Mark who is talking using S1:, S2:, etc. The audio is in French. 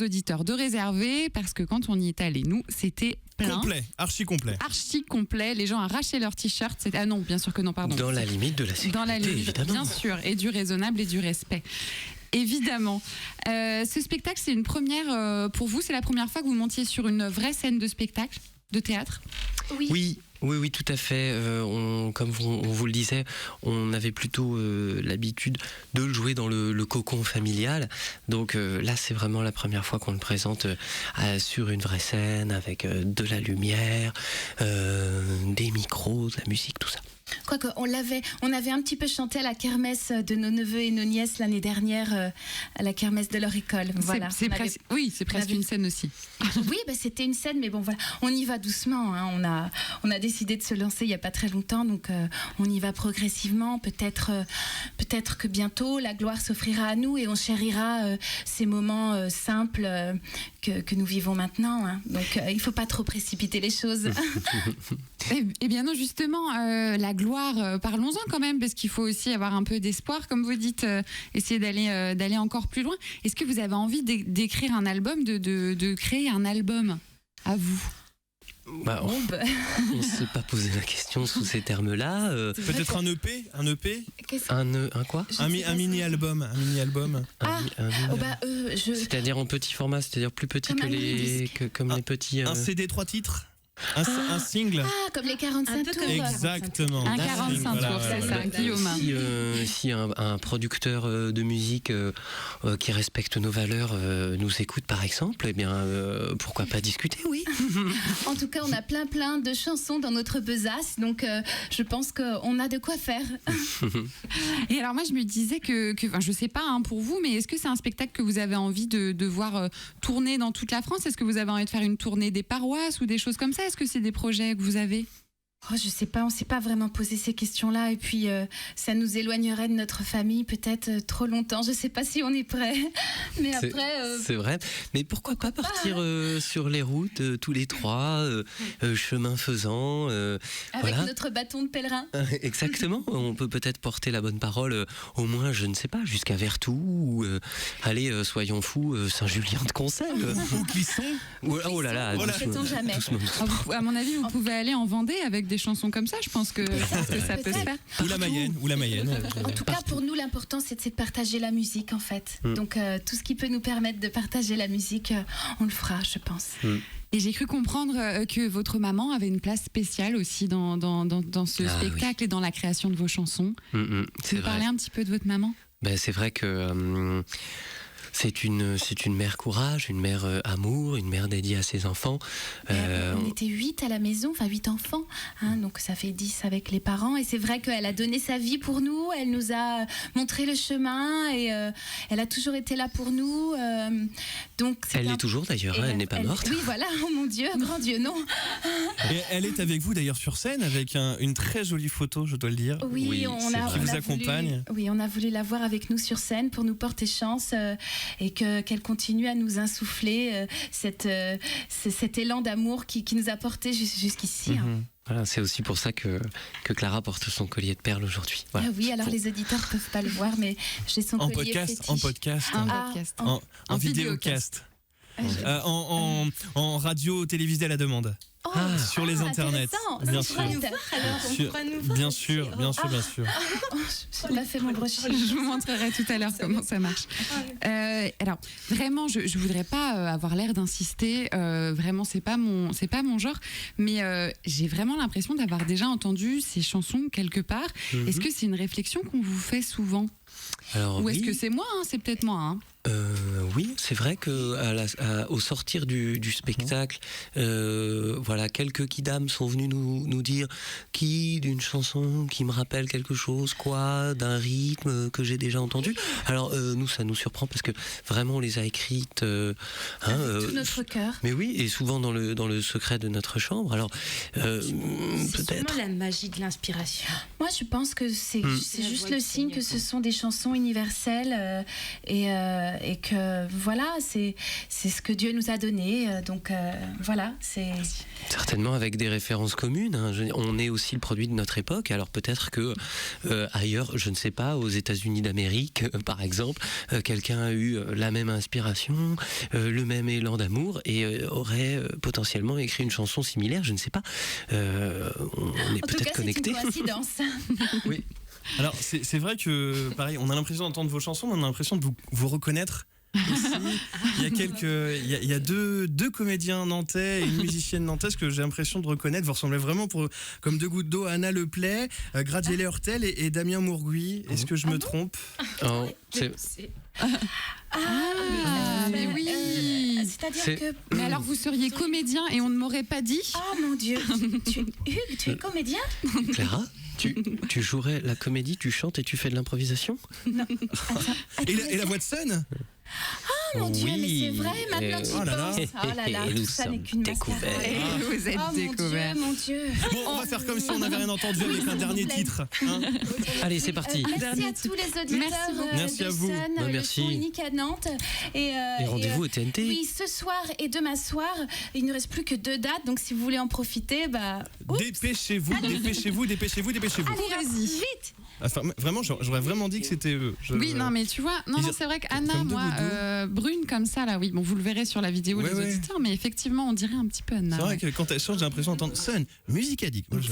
S1: auditeurs de réserver parce que quand on y est allé, nous, c'était plein.
S2: Complet, archi complet.
S1: Archi complet. Les gens arrachaient leurs t-shirts. Ah non, bien sûr que non, pardon.
S3: Dans la limite de la sécurité,
S1: Dans la limite,
S3: évidemment.
S1: bien sûr, et du raisonnable et du respect. Évidemment. Ce spectacle, c'est une première pour vous. C'est la première fois que vous montiez sur une vraie scène de spectacle, de théâtre.
S3: Oui, tout à fait. Comme on vous le disait, on avait plutôt l'habitude de le jouer dans le cocon familial. Donc là, c'est vraiment la première fois qu'on le présente sur une vraie scène, avec de la lumière, des micros, de la musique, tout ça.
S4: Quoique, on avait un petit peu chanté à la kermesse de nos neveux et nos nièces l'année dernière, à la kermesse de leur école. Voilà.
S1: C'est presque une scène aussi.
S4: Oui, c'était une scène, mais bon, voilà, on y va doucement. Hein. On a décidé de se lancer il n'y a pas très longtemps, donc on y va progressivement. Peut-être que bientôt, la gloire s'offrira à nous et on chérira ces moments simples que nous vivons maintenant. Hein. Donc, il ne faut pas trop précipiter les choses.
S1: Eh bien non, justement, la gloire, parlons-en quand même, parce qu'il faut aussi avoir un peu d'espoir, comme vous dites, essayer d'aller encore plus loin. Est-ce que vous avez envie d'écrire un album, de créer un album à vous ?
S3: On ne s'est pas posé la question sous ces termes-là.
S2: Peut-être un EP,
S3: Un quoi ?
S2: un mini-album.
S3: C'est-à-dire en petit format, c'est-à-dire plus petit
S4: Comme
S3: comme les petits...
S2: Un CD 3 titres. Un single.
S4: Ah, comme les 45 tours.
S2: Exactement.
S1: Un 45 tours, c'est ça, Guillaume.
S3: Si un producteur de musique qui respecte nos valeurs nous écoute, par exemple, eh bien, pourquoi pas discuter, oui.
S4: En tout cas, on a plein de chansons dans notre besace, donc je pense qu'on a de quoi faire.
S1: Et alors moi, je me disais que je sais pas pour vous, mais est-ce que c'est un spectacle que vous avez envie de voir tourner dans toute la France ? Est-ce que vous avez envie de faire une tournée des paroisses ou des choses comme ça ? Est-ce que c'est des projets que vous avez ?
S4: Je sais pas, on s'est pas vraiment posé ces questions-là, et puis ça nous éloignerait de notre famille peut-être trop longtemps. Je sais pas si on est prêt, mais après.
S3: C'est vrai, mais pourquoi pas partir sur les routes tous les trois, chemin faisant.
S4: Avec notre bâton de pèlerin.
S3: Exactement, on peut peut-être porter la bonne parole, au moins, je ne sais pas, jusqu'à Vertou, ou allez, soyons fous, Saint-Julien de Concelles.
S2: Ou Clisson.
S3: Oh là là,
S4: Sait-on jamais.
S1: À mon avis, vous pouvez aller en Vendée avec des chansons comme ça. Je pense que ça peut se faire.
S2: Ou la Mayenne.
S4: En tout cas, pour nous, l'important, c'est de partager la musique, en fait. Donc, tout ce qui peut nous permettre de partager la musique, on le fera, je pense.
S1: Et j'ai cru comprendre que votre maman avait une place spéciale aussi dans ce spectacle et dans la création de vos chansons.
S3: Vous
S1: parlez un petit peu de votre maman ?
S3: C'est vrai que c'est une mère courage, une mère amour, une mère dédiée à ses enfants.
S4: On était 8 à la maison, 8 enfants, hein, donc ça fait 10 avec les parents. Et c'est vrai qu'elle a donné sa vie pour nous, elle nous a montré le chemin et elle a toujours été là pour nous. Donc
S3: elle l'est toujours d'ailleurs, elle n'est pas morte.
S4: Oui, voilà, oh mon Dieu, grand Dieu, non.
S2: Et elle est avec vous d'ailleurs sur scène avec une très jolie photo, je dois le dire.
S4: Oui,
S2: qui vous accompagne.
S4: Oui, on a voulu la voir avec nous sur scène pour nous porter chance et qu'elle continue à nous insuffler cet élan d'amour qui nous a portés jusqu'ici. Hein.
S3: Voilà, c'est aussi pour ça que Clara porte son collier de perles aujourd'hui. Voilà.
S4: Oui, alors les auditeurs ne peuvent pas le voir, mais j'ai son collier fétiche.
S2: En podcast. En vidéocast. En radio télévisée à la demande. Sur les internets. Bien sûr. Bien sûr.
S4: Je l'ai fait mon brochure.
S1: Je vous montrerai tout à l'heure comment ça marche. Alors vraiment, je voudrais pas avoir l'air d'insister. Vraiment, c'est pas mon genre. Mais j'ai vraiment l'impression d'avoir déjà entendu ces chansons quelque part. Est-ce que c'est une réflexion qu'on vous fait souvent ?
S3: Alors,
S1: ou est-ce que c'est moi ? C'est peut-être moi.
S3: Oui, c'est vrai que au sortir du spectacle, voilà, quelques kidams sont venus nous dire d'une chanson qui me rappelle quelque chose, d'un rythme que j'ai déjà entendu. Alors nous, ça nous surprend parce que vraiment on les a écrites
S4: avec tout notre cœur.
S3: Mais oui, et souvent dans le secret de notre chambre. Alors
S5: c'est
S3: peut-être
S5: sûrement la magie de l'inspiration.
S4: Moi, je pense que c'est juste le signe que ce sont des chansons chanson universelle et que voilà, c'est ce que Dieu nous a donné. Donc voilà, c'est...
S3: Certainement avec des références communes. Hein. On est aussi le produit de notre époque. Alors peut-être que ailleurs, je ne sais pas, aux États-Unis d'Amérique, par exemple, quelqu'un a eu la même inspiration, le même élan d'amour et aurait potentiellement écrit une chanson similaire. Je ne sais pas. On est peut-être connectés.
S4: C'est une coïncidence.
S2: Oui. Alors c'est vrai que pareil, on a l'impression d'entendre vos chansons, mais on a l'impression de vous reconnaître. Aussi. Il y a deux comédiens nantais et une musicienne nantaise que j'ai l'impression de reconnaître. Vous ressemblez vraiment comme deux gouttes d'eau à Anna Leplay, Gradielé Hortel et Damien Mourgui. Est-ce que je me trompe?
S1: Mais oui.
S4: C'est-à-dire que...
S1: Mais alors vous seriez comédien et on ne m'aurait pas dit?
S4: Oh mon Dieu. Hugues, tu es comédien?
S3: Clara, tu jouerais la comédie, tu chantes et tu fais de l'improvisation?
S4: Non.
S2: Et la voix de Sun?
S4: Oh mon Dieu, mais c'est vrai, maintenant tu y penses. Oh là là,
S3: et
S4: tout ça n'est qu'une mascarade.
S1: Vous êtes découverts.
S4: Oh mon Dieu.
S2: Bon, on va faire comme si on n'avait rien entendu avec un dernier titre. Hein.
S3: Allez, c'est parti.
S4: Merci à tous les auditeurs
S2: Merci à vous.
S4: de Sun,
S3: merci.
S4: le son unique à Nantes.
S3: Et rendez-vous au TNT.
S4: Oui, ce soir et demain soir, il ne reste plus que 2 dates, donc si vous voulez en profiter,
S2: Dépêchez-vous.
S4: Allez,
S1: Allez-y.
S4: vite.
S2: Enfin, vraiment, j'aurais vraiment dit que c'était eux.
S1: Oui, non, mais tu vois, non, c'est vrai qu'Anna,
S2: comme deux
S1: moi,
S2: gouttes
S1: brune comme ça, là, oui, bon, vous le verrez sur la vidéo, les auditeurs, mais effectivement, on dirait un petit peu Anna.
S2: C'est vrai que quand elle chante, j'ai l'impression d'entendre Sun, musique addict. Moi,